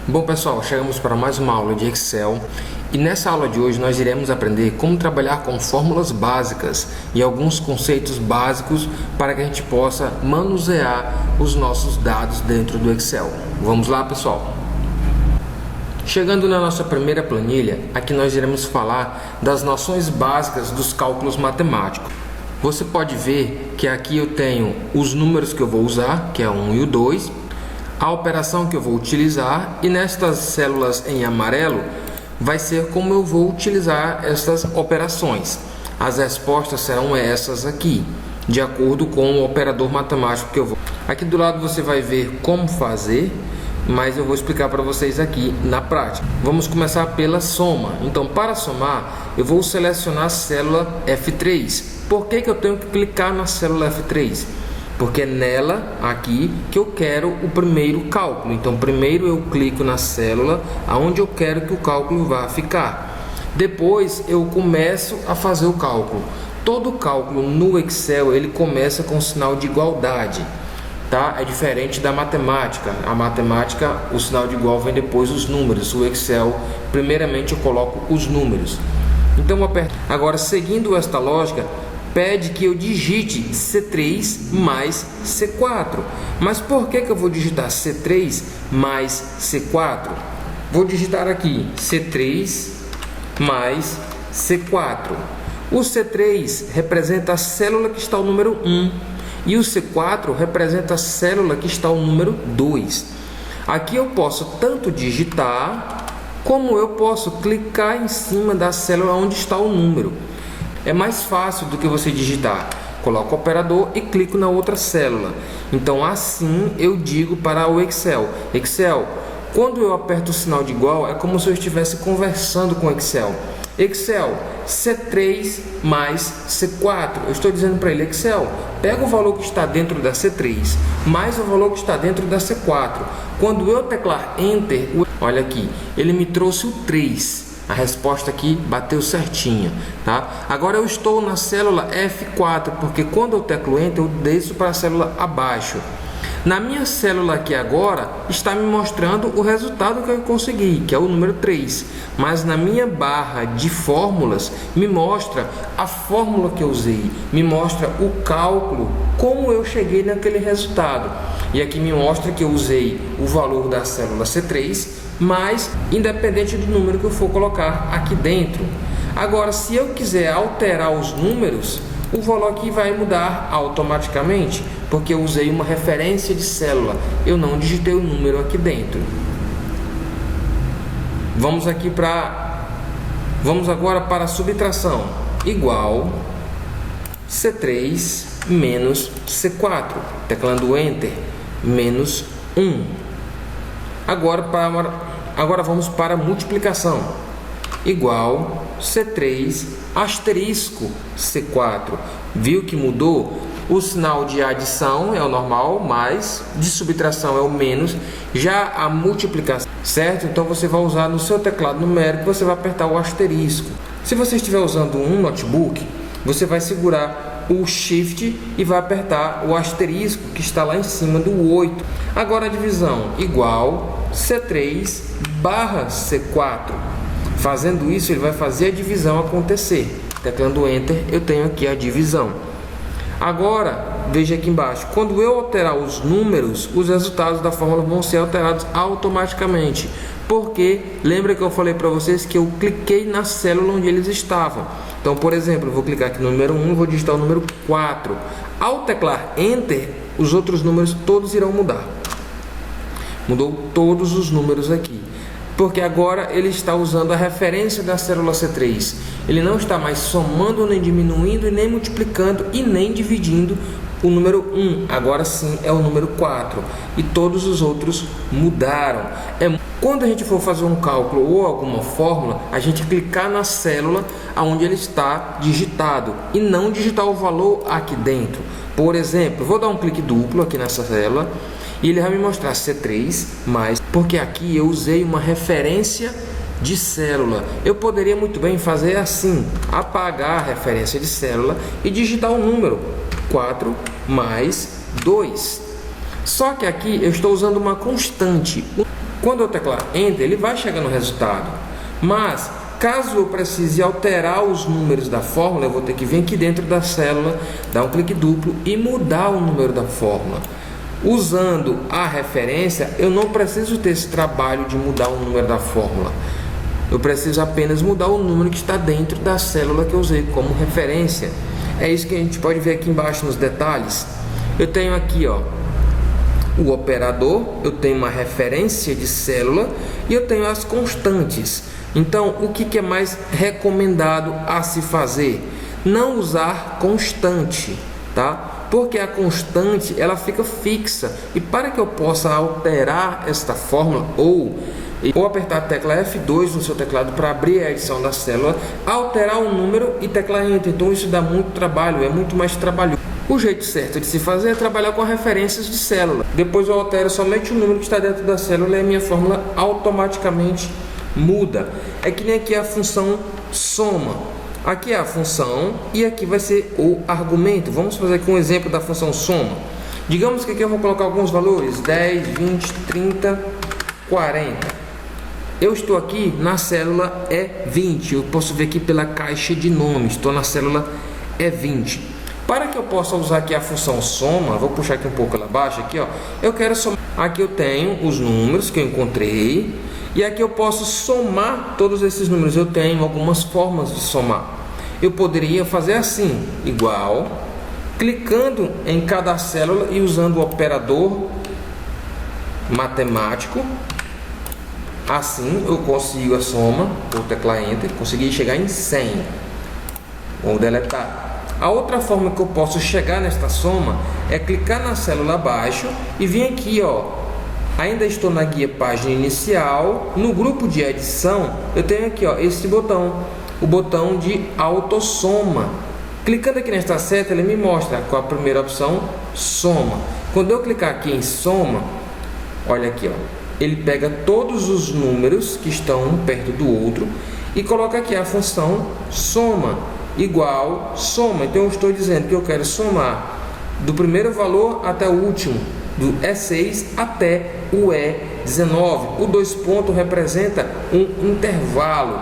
Bom pessoal, chegamos para mais uma aula de Excel e nessa aula de hoje nós iremos aprender como trabalhar com fórmulas básicas e alguns conceitos básicos para que a gente possa manusear os nossos dados dentro do Excel. Vamos lá pessoal! Chegando na nossa primeira planilha, aqui nós iremos falar das noções básicas dos cálculos matemáticos. Você pode ver que aqui eu tenho os números que eu vou usar, que é o 1 e o 2, a operação que eu vou utilizar, e nestas células em amarelo vai ser como eu vou utilizar essas operações. As respostas serão essas aqui, de acordo com o operador matemático que eu vou. Aqui do lado você vai ver como fazer, mas eu vou explicar para vocês aqui na prática. Vamos começar pela soma. Então, para somar, eu vou selecionar a célula F3. Por que eu tenho que clicar na célula F3? Porque é nela aqui que eu quero o primeiro cálculo. Então, primeiro eu clico na célula aonde eu quero que o cálculo vá ficar. Depois eu começo a fazer o cálculo. Todo cálculo no Excel ele começa com sinal de igualdade, tá? É diferente da matemática. A matemática, o sinal de igual vem depois dos números. O Excel, primeiramente eu coloco os números. Então, eu aperto. Agora, seguindo esta lógica, pede que eu digite C3 mais C4. Mas por que eu vou digitar C3 mais C4? Vou digitar aqui C3 mais C4. O C3 representa a célula que está o número 1 e o C4 representa a célula que está o número 2. Aqui eu posso tanto digitar como eu posso clicar em cima da célula onde está o número. É mais fácil do que você digitar. Coloco o operador e clico na outra célula. Então assim eu digo para o Excel: Excel, quando eu aperto o sinal de igual, é como se eu estivesse conversando com o Excel. Excel, C3 mais C4. Eu estou dizendo para ele: Excel, pega o valor que está dentro da C3 mais o valor que está dentro da C4. Quando eu teclar Enter, olha aqui, ele me trouxe o 3. A resposta aqui bateu certinha, tá? Agora eu estou na célula F4, porque quando eu teclo Enter, eu desço para a célula abaixo. Na minha célula aqui agora, está me mostrando o resultado que eu consegui, que é o número 3. Mas na minha barra de fórmulas, me mostra a fórmula que eu usei, me mostra o cálculo, como eu cheguei naquele resultado. E aqui me mostra que eu usei o valor da célula C3, mas independente do número que eu for colocar aqui dentro. Agora, se eu quiser alterar os números, o valor aqui vai mudar automaticamente, porque eu usei uma referência de célula, eu não digitei o número aqui dentro. Vamos agora para a subtração. Igual C3 menos C4, teclando Enter, menos 1. Agora vamos para a multiplicação. Igual C3 asterisco C4. Viu que mudou? O sinal de adição é o normal, mais de subtração é o menos. Já a multiplicação, certo? Então você vai usar no seu teclado numérico, você vai apertar o asterisco. Se você estiver usando um notebook, você vai segurar o Shift e vai apertar o asterisco que está lá em cima do 8. Agora a divisão, igual C3 barra C4. Fazendo isso, ele vai fazer a divisão acontecer. Teclando Enter, eu tenho aqui a divisão. Agora, veja aqui embaixo, quando eu alterar os números, os resultados da fórmula vão ser alterados automaticamente. Porque, lembra que eu falei para vocês que eu cliquei na célula onde eles estavam. Então, por exemplo, eu vou clicar aqui no número 1 e vou digitar o número 4. Ao teclar Enter, os outros números todos irão mudar. Mudou todos os números aqui. Porque agora ele está usando a referência da célula C3. Ele não está mais somando, nem diminuindo, nem multiplicando e nem dividindo o número 1. Agora sim é o número 4. E todos os outros mudaram. Quando a gente for fazer um cálculo ou alguma fórmula, a gente clicar na célula onde ele está digitado e não digitar o valor aqui dentro. Por exemplo, vou dar um clique duplo aqui nessa célula e ele vai me mostrar C3 mais, porque aqui eu usei uma referência de célula. Eu poderia muito bem fazer assim, apagar a referência de célula e digitar o número 4 mais 2. Só que aqui eu estou usando uma constante. Quando eu teclar Enter, ele vai chegar no resultado. Mas, caso eu precise alterar os números da fórmula, eu vou ter que vir aqui dentro da célula, dar um clique duplo e mudar o número da fórmula. Usando a referência, eu não preciso ter esse trabalho de mudar o número da fórmula. Eu preciso apenas mudar o número que está dentro da célula que eu usei como referência. É isso que a gente pode ver aqui embaixo nos detalhes. Eu tenho aqui, ó, o operador, eu tenho uma referência de célula e eu tenho as constantes. Então, o que é mais recomendado a se fazer? Não usar constante, tá? Porque a constante, ela fica fixa. E para que eu possa alterar esta fórmula, ou apertar a tecla F2 no seu teclado para abrir a edição da célula, alterar o número e teclar Enter. Então isso dá muito trabalho, é muito mais trabalhoso. O jeito certo de se fazer é trabalhar com referências de célula. Depois eu altero somente o número que está dentro da célula e a minha fórmula automaticamente muda. É que nem aqui a função soma. Aqui é a função e aqui vai ser o argumento. Vamos fazer aqui um exemplo da função soma. Digamos que aqui eu vou colocar alguns valores: 10, 20, 30, 40. Eu estou aqui na célula E20. Eu posso ver aqui pela caixa de nomes. Estou na célula E20. Para que eu possa usar aqui a função soma, vou puxar aqui um pouco lá abaixo, aqui, ó, eu quero somar. Aqui eu tenho os números que eu encontrei e aqui eu posso somar todos esses números. Eu tenho algumas formas de somar. Eu poderia fazer assim, igual, clicando em cada célula e usando o operador matemático. Assim eu consigo a soma, vou teclar Enter, consegui chegar em 100. Vou deletar. A outra forma que eu posso chegar nesta soma é clicar na célula abaixo e vir aqui, ó. Ainda estou na guia página inicial. No grupo de edição, eu tenho aqui, ó, esse botão, o botão de autossoma. Clicando aqui nesta seta, ele me mostra qual a primeira opção, soma. Quando eu clicar aqui em soma, olha aqui, ó, ele pega todos os números que estão um perto do outro e coloca aqui a função soma, igual soma. Então eu estou dizendo que eu quero somar do primeiro valor até o último, do E6 até o E19. O dois pontos representa um intervalo,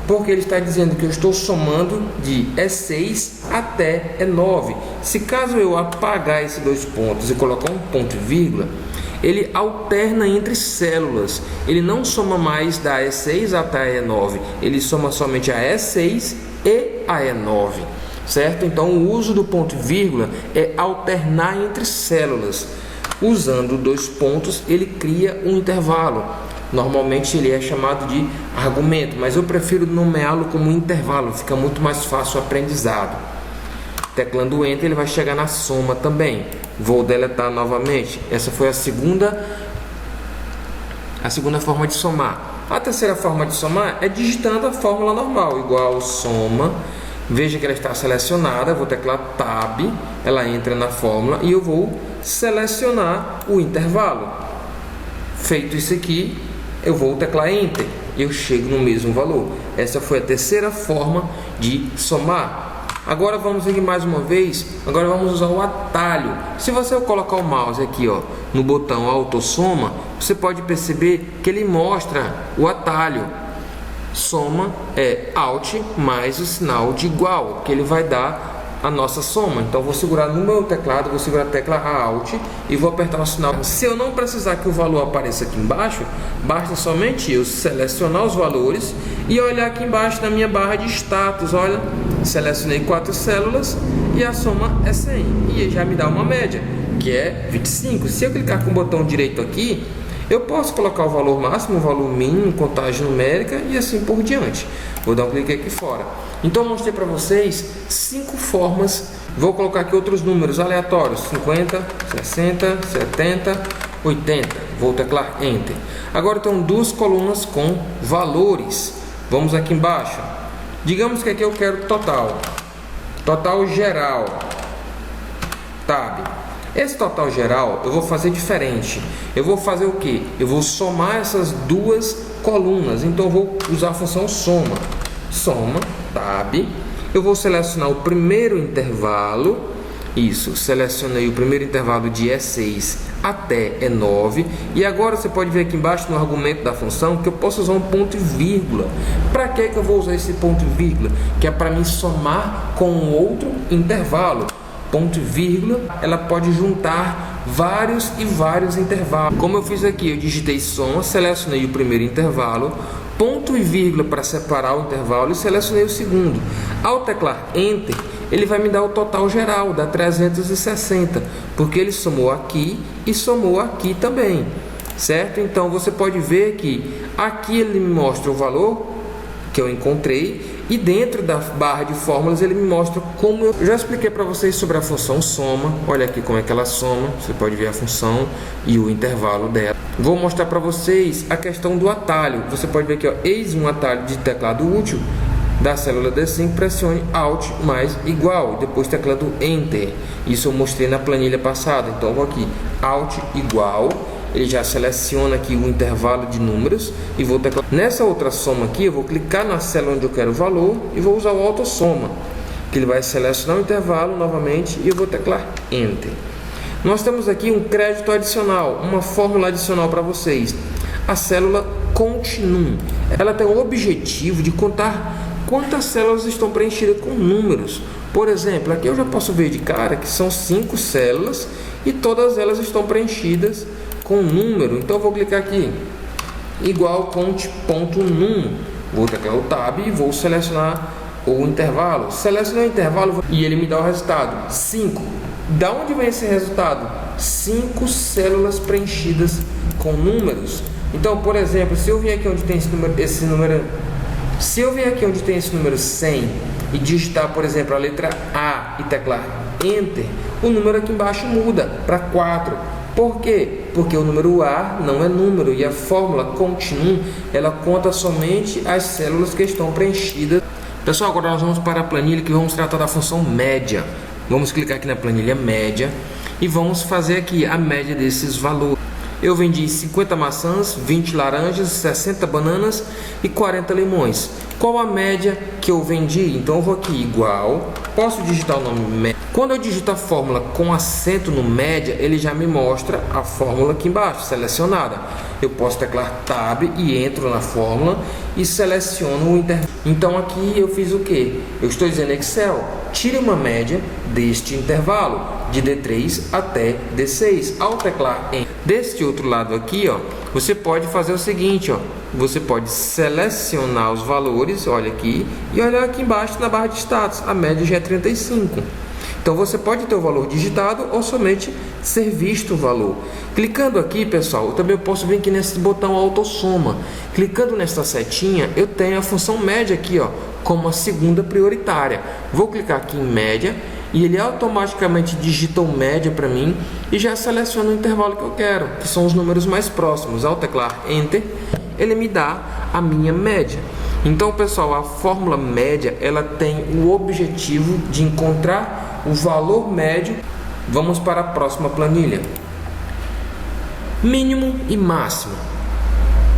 porque ele está dizendo que eu estou somando de E6 até E9. Se caso eu apagar esses dois pontos e colocar um ponto e vírgula, ele alterna entre células. Ele não soma mais da E6 até a E9. Ele soma somente a E6 e a E9, certo? Então o uso do ponto e vírgula é alternar entre células. Usando dois pontos, ele cria um intervalo. Normalmente ele é chamado de argumento, mas eu prefiro nomeá-lo como intervalo, fica muito mais fácil o aprendizado. Teclando Enter, ele vai chegar na soma também. Vou deletar novamente. Essa foi a segunda forma de somar. A terceira forma de somar é digitando a fórmula normal, igual soma. Veja que ela está selecionada, vou teclar Tab, ela entra na fórmula e eu vou selecionar o intervalo. Feito isso aqui, eu vou teclar Enter e eu chego no mesmo valor. Essa foi a terceira forma de somar. Agora vamos aqui mais uma vez, agora vamos usar o atalho. Se você colocar o mouse aqui, ó, no botão autossoma, você pode perceber que ele mostra o atalho. Soma é Alt mais o sinal de igual, que ele vai dar a nossa soma. Então vou segurar no meu teclado, vou segurar a tecla Alt e vou apertar o sinal. Se eu não precisar que o valor apareça aqui embaixo, basta somente eu selecionar os valores e olhar aqui embaixo na minha barra de status. Olha, selecionei 4 células e a soma é 100 e já me dá uma média, que é 25. Se eu clicar com o botão direito aqui, eu posso colocar o valor máximo, o valor mínimo, contagem numérica e assim por diante. Vou dar um clique aqui fora. Então eu mostrei para vocês 5 formas. Vou colocar aqui outros números aleatórios: 50, 60, 70, 80. Vou teclar Enter. Agora tem 2 colunas com valores. Vamos aqui embaixo. Digamos que aqui eu quero total. Total geral. Tab. Esse total geral eu vou fazer diferente. Eu vou fazer o que? Eu vou somar essas 2 colunas. Então eu vou usar a função soma. Soma, Tab. Eu vou selecionar o primeiro intervalo Isso, selecionei o primeiro intervalo de E6 até E9. E agora você pode ver aqui embaixo no argumento da função que eu posso usar um ponto e vírgula. Para que eu vou usar esse ponto e vírgula? Que é para mim somar com outro intervalo. Ponto e vírgula, ela pode juntar vários e vários intervalos. Como eu fiz aqui, eu digitei soma, selecionei o primeiro intervalo, ponto e vírgula para separar o intervalo e selecionei o segundo. Ao teclar Enter, ele vai me dar o total geral, dá 360, porque ele somou aqui e somou aqui também, certo? Então você pode ver que aqui ele me mostra o valor que eu encontrei e dentro da barra de fórmulas ele me mostra como eu já expliquei para vocês sobre a função soma. Olha aqui como é que ela soma, você pode ver a função e o intervalo dela. Vou mostrar para vocês a questão do atalho. Você pode ver aqui, ó, eis um atalho de teclado útil da célula D5, pressione Alt mais igual, depois teclando Enter. Isso eu mostrei na planilha passada, então eu vou aqui, Alt igual, ele já seleciona aqui o intervalo de números e vou teclar. Nessa outra soma aqui, eu vou clicar na célula onde eu quero o valor e vou usar o autossoma, que ele vai selecionar o intervalo novamente e eu vou teclar Enter. Nós temos aqui um crédito adicional, uma fórmula adicional para vocês. A célula Continuum, ela tem o objetivo de contar quantas células estão preenchidas com números. Por exemplo, aqui eu já posso ver de cara que são 5 células e todas elas estão preenchidas com número. Então eu vou clicar aqui, igual conte.num, vou teclar o Tab e vou selecionar o intervalo. Selecionei o intervalo e ele me dá o resultado, 5. Da onde vem esse resultado? 5 células preenchidas com números. Então, por exemplo, se eu vim aqui onde tem esse número, se eu vim aqui onde tem esse número 100 e digitar, por exemplo, a letra A e teclar Enter, o número aqui embaixo muda para 4. Por quê? Porque o número A não é número e a fórmula Continuum, ela conta somente as células que estão preenchidas. Pessoal, agora nós vamos para a planilha que vamos tratar da função média. Vamos clicar aqui na planilha média e vamos fazer aqui a média desses valores. Eu vendi 50 maçãs, 20 laranjas, 60 bananas e 40 limões. Qual a média que eu vendi? Então eu vou aqui, igual, posso digitar o nome média. Quando eu digito a fórmula com acento no média, ele já me mostra a fórmula aqui embaixo, selecionada. Eu posso teclar Tab e entro na fórmula e seleciono o intervalo. Então aqui eu fiz o que? Eu estou dizendo Excel, tire uma média deste intervalo, de D3 até D6. Ao teclar em deste outro lado aqui, ó, você pode fazer o seguinte, ó, você pode selecionar os valores, olha aqui, e olhar aqui embaixo na barra de status, a média já é 35. Então você pode ter o valor digitado ou somente ser visto o valor. Clicando aqui, pessoal, eu também posso vir aqui nesse botão autossoma. Clicando nessa setinha, eu tenho a função média aqui, ó, como a segunda prioritária. Vou clicar aqui em média e ele automaticamente digita o média para mim e já seleciona o intervalo que eu quero, que são os números mais próximos. Ao teclar Enter, ele me dá a minha média. Então, pessoal, a fórmula média, ela tem o objetivo de encontrar o valor médio. Vamos para a próxima planilha. Mínimo e máximo.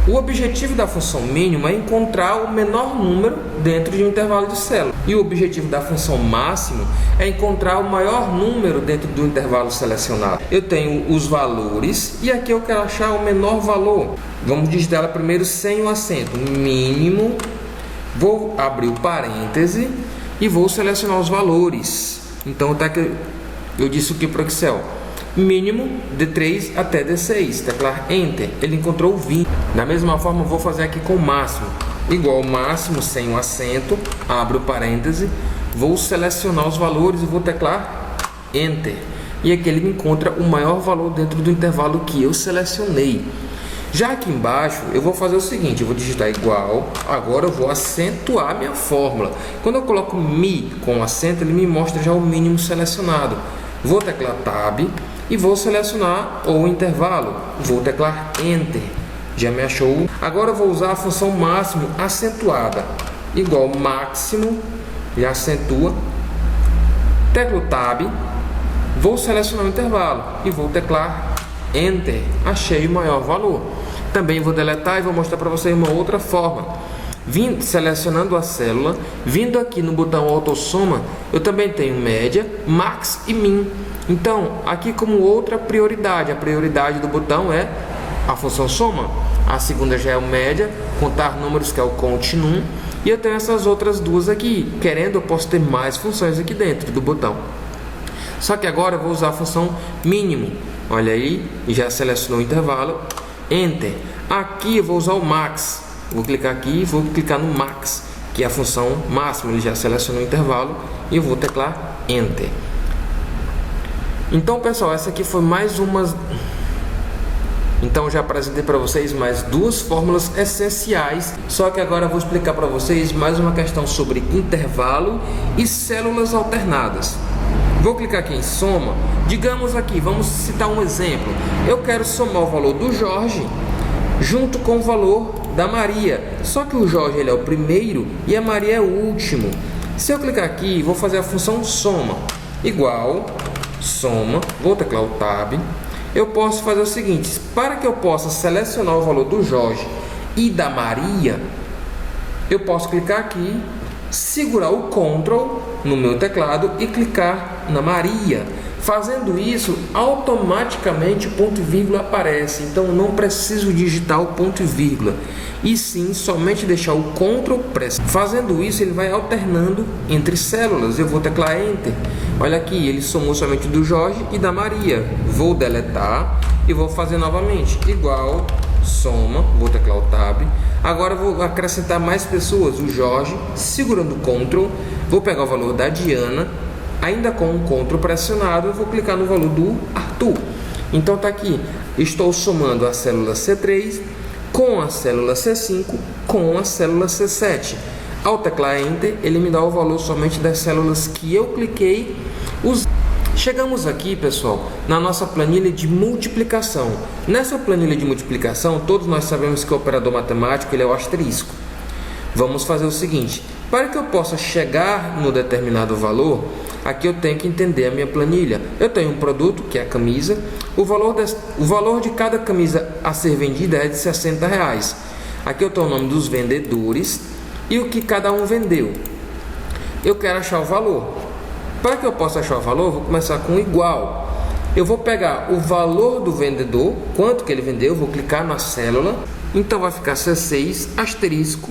O objetivo da função mínimo é encontrar o menor número dentro de um intervalo de célula. E o objetivo da função máximo é encontrar o maior número dentro do intervalo selecionado. Eu tenho os valores e aqui eu quero achar o menor valor. Vamos digitar ela primeiro sem o acento. Mínimo. Vou abrir o parêntese e vou selecionar os valores. Então tá aqui, eu disse o que para o Excel? Mínimo D3 até D6, teclar Enter, ele encontrou 20. Da mesma forma eu vou fazer aqui com o máximo, igual máximo sem o acento, abro o parêntese, vou selecionar os valores e vou teclar Enter. E aqui ele me encontra o maior valor dentro do intervalo que eu selecionei. Já aqui embaixo eu vou fazer o seguinte, eu vou digitar igual, agora eu vou acentuar a minha fórmula. Quando eu coloco Mi com acento, ele me mostra já o mínimo selecionado. Vou teclar Tab e vou selecionar o intervalo, vou teclar Enter, já me achou. Agora eu vou usar a função máximo acentuada, igual máximo, já acentua, teclo Tab, vou selecionar o intervalo e vou teclar Enter, achei o maior valor. Também vou deletar e vou mostrar para vocês uma outra forma. selecionando a célula, vindo aqui no botão autossoma, eu também tenho média, max e min. Então, aqui como outra prioridade, a prioridade do botão é a função soma. A segunda já é o média, contar números, que é o count num. E eu tenho essas outras duas aqui. Querendo, eu posso ter mais funções aqui dentro do botão. Só que agora eu vou usar a função mínimo. Olha aí, já selecionou o intervalo. Enter. Aqui eu vou usar o max. Vou clicar aqui e vou clicar no max, que é a função máximo. Ele já selecionou o intervalo e eu vou teclar Enter. Então, pessoal, essa aqui foi mais uma... Então, já apresentei para vocês mais duas fórmulas essenciais. Só que agora eu vou explicar para vocês mais uma questão sobre intervalo e células alternadas. Vou clicar aqui em soma. Digamos aqui, vamos citar um exemplo. Eu quero somar o valor do Jorge junto com o valor da Maria. Só que o Jorge ele é o primeiro e a Maria é o último. Se eu clicar aqui, vou fazer a função soma. Igual, soma, vou teclar o Tab. Eu posso fazer o seguinte, para que eu possa selecionar o valor do Jorge e da Maria, eu posso clicar aqui, segurar o Ctrl no meu teclado e clicar na Maria. Fazendo isso, automaticamente o ponto e vírgula aparece. Então, eu não preciso digitar o ponto e vírgula. E sim, somente deixar o Ctrl press. Fazendo isso, ele vai alternando entre células. Eu vou teclar Enter. Olha aqui, ele somou somente do Jorge e da Maria. Vou deletar e vou fazer novamente. Igual, soma, vou teclar o Tab. Agora eu vou acrescentar mais pessoas. O Jorge, segurando o Ctrl, vou pegar o valor da Diana. Ainda com o Ctrl pressionado, eu vou clicar no valor do Arthur. Então tá aqui, estou somando a célula C3 com a célula C5 com a célula C7. Ao teclar Enter, ele me dá o valor somente das células que eu cliquei. Chegamos aqui, pessoal, na nossa planilha de multiplicação. Nessa planilha de multiplicação, todos nós sabemos que o operador matemático ele é o asterisco. Vamos fazer o seguinte, para que eu possa chegar no determinado valor, aqui eu tenho que entender a minha planilha. Eu tenho um produto, que é a camisa. O valor de cada camisa a ser vendida é de R$60. Aqui eu tenho o nome dos vendedores e o que cada um vendeu. Eu quero achar o valor. Para que eu possa achar o valor, vou começar com igual. Eu vou pegar o valor do vendedor, quanto que ele vendeu, vou clicar na célula. Então vai ficar C6 asterisco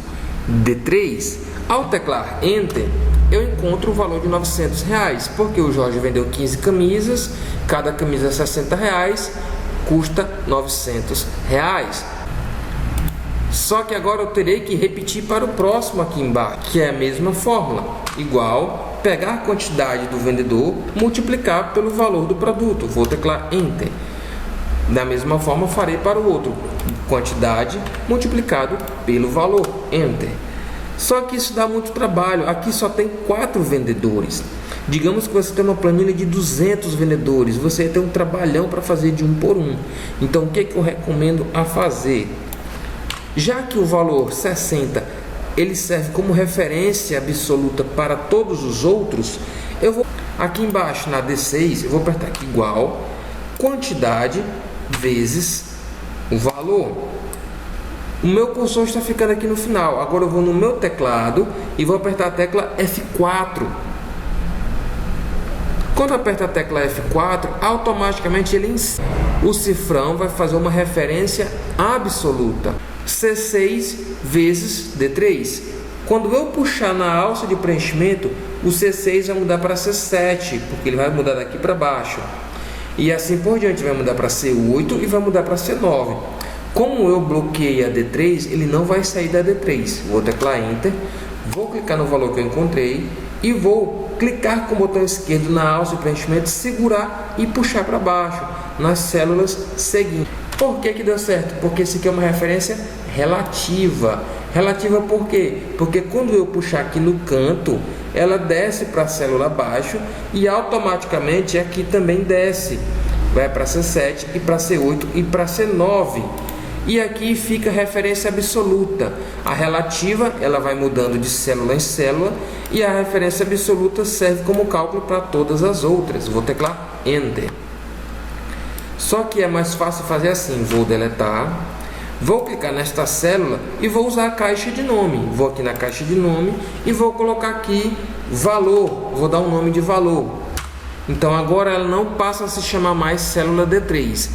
D3. Ao teclar Enter, eu encontro o valor de R$900, porque o Jorge vendeu 15 camisas, cada camisa é R$60, custa R$900. Só que agora eu terei que repetir para o próximo aqui embaixo, que é a mesma fórmula, igual, pegar a quantidade do vendedor, multiplicar pelo valor do produto, vou teclar Enter. Da mesma forma farei para o outro, quantidade multiplicado pelo valor, Enter. Só que isso dá muito trabalho. Aqui só tem 4 vendedores. Digamos que você tem uma planilha de 200 vendedores. Você ia ter um trabalhão para fazer de um por um. Então, o que eu recomendo a fazer? Já que o valor 60 ele serve como referência absoluta para todos os outros, eu vou aqui embaixo na D6, eu vou apertar aqui igual, quantidade vezes o valor. O meu cursor está ficando aqui no final. Agora eu vou no meu teclado e vou apertar a tecla F4. Quando eu aperto a tecla F4, automaticamente o cifrão vai fazer uma referência absoluta. C6 vezes D3. Quando eu puxar na alça de preenchimento, o C6 vai mudar para C7, porque ele vai mudar daqui para baixo. E assim por diante, vai mudar para C8 e vai mudar para C9. Como eu bloqueei a D3, ele não vai sair da D3. Vou teclar Enter, vou clicar no valor que eu encontrei e vou clicar com o botão esquerdo na alça de preenchimento, segurar e puxar para baixo nas células seguintes. Por que deu certo? Porque isso aqui é uma referência relativa. Relativa por quê? Porque quando eu puxar aqui no canto, ela desce para a célula abaixo e automaticamente aqui também desce. Vai para C7 e para C8 e para C9. E aqui fica a referência absoluta. A relativa, ela vai mudando de célula em célula. E a referência absoluta serve como cálculo para todas as outras. Vou teclar Enter. Só que é mais fácil fazer assim. Vou deletar. Vou clicar nesta célula e vou usar a caixa de nome. Vou aqui na caixa de nome e vou colocar aqui valor. Vou dar um nome de valor. Então agora ela não passa a se chamar mais célula D3.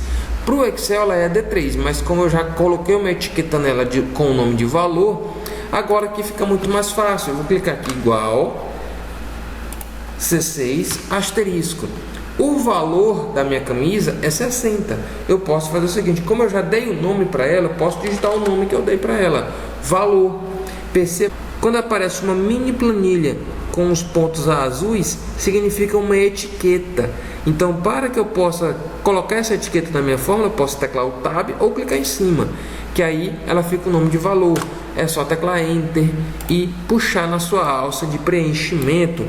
Para o Excel ela é D3, mas como eu já coloquei uma etiqueta nela com o nome de valor, agora aqui fica muito mais fácil. Eu vou clicar aqui igual C6 asterisco. O valor da minha camisa é 60. Eu posso fazer o seguinte, como eu já dei o nome para ela, eu posso digitar o nome que eu dei para ela, valor. Perceba, quando aparece uma mini planilha com os pontos azuis, significa uma etiqueta. Então, para que eu possa colocar essa etiqueta na minha fórmula, eu posso teclar o Tab ou clicar em cima, que aí ela fica o nome de valor. É só teclar Enter e puxar na sua alça de preenchimento,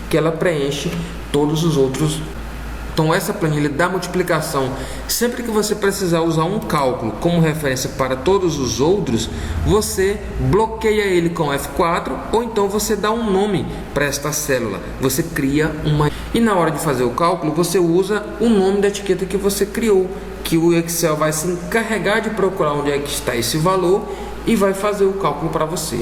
que ela preenche todos os outros. Então essa planilha da multiplicação, sempre que você precisar usar um cálculo como referência para todos os outros, você bloqueia ele com F4 ou então você dá um nome para esta célula. Você cria uma... E na hora de fazer o cálculo, você usa o nome da etiqueta que você criou, que o Excel vai se encarregar de procurar onde é que está esse valor e vai fazer o cálculo para você.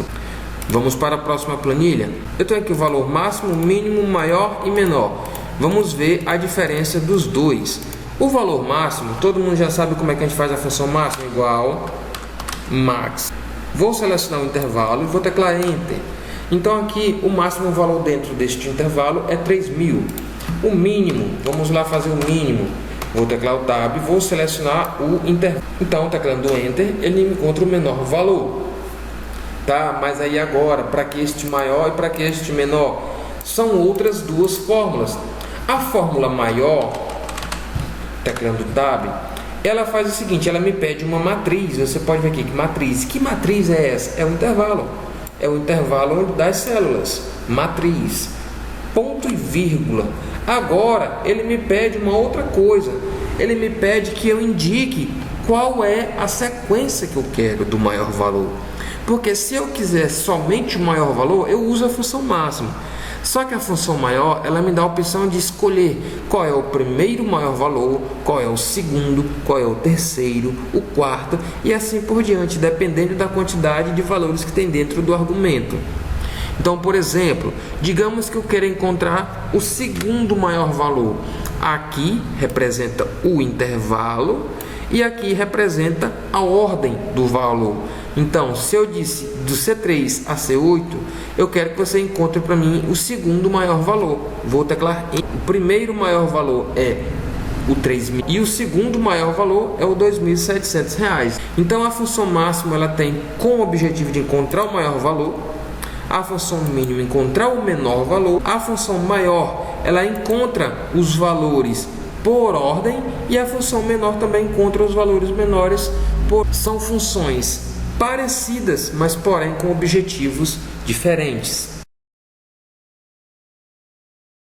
Vamos para a próxima planilha. Eu tenho aqui o valor máximo, mínimo, maior e menor. Vamos ver a diferença dos dois. O valor máximo, todo mundo já sabe como é que a gente faz a função máxima, igual max. Vou selecionar o intervalo e vou teclar Enter. Então aqui o máximo valor dentro deste intervalo é 3.000. O mínimo, vamos lá fazer o mínimo. Vou teclar o Tab, vou selecionar o intervalo. Então, teclando Enter, ele me encontra o menor valor. Tá, mas aí agora, para que este maior e para que este menor? São outras duas fórmulas. A fórmula maior, teclando Tab, ela faz o seguinte, ela me pede uma matriz. Você pode ver aqui que matriz. Que matriz é essa? É o intervalo. É o intervalo das células. Matriz. Ponto e vírgula. Agora, ele me pede uma outra coisa. Ele me pede que eu indique qual é a sequência que eu quero do maior valor. Porque se eu quiser somente o maior valor, eu uso a função máxima. Só que a função maior, ela me dá a opção de escolher qual é o primeiro maior valor, qual é o segundo, qual é o terceiro, o quarto e assim por diante, dependendo da quantidade de valores que tem dentro do argumento. Então, por exemplo, digamos que eu queira encontrar o segundo maior valor. Aqui representa o intervalo e aqui representa a ordem do valor. Então, se eu disse do C3 a C8, eu quero que você encontre para mim o segundo maior valor. Vou teclar em. O primeiro maior valor é o 3.000 e o segundo maior valor é o R$2.700. Então, a função máxima ela tem como objetivo de encontrar o maior valor, a função mínima encontrar o menor valor, a função maior ela encontra os valores por ordem e a função menor também encontra os valores menores por... São funções parecidas, mas porém com objetivos diferentes.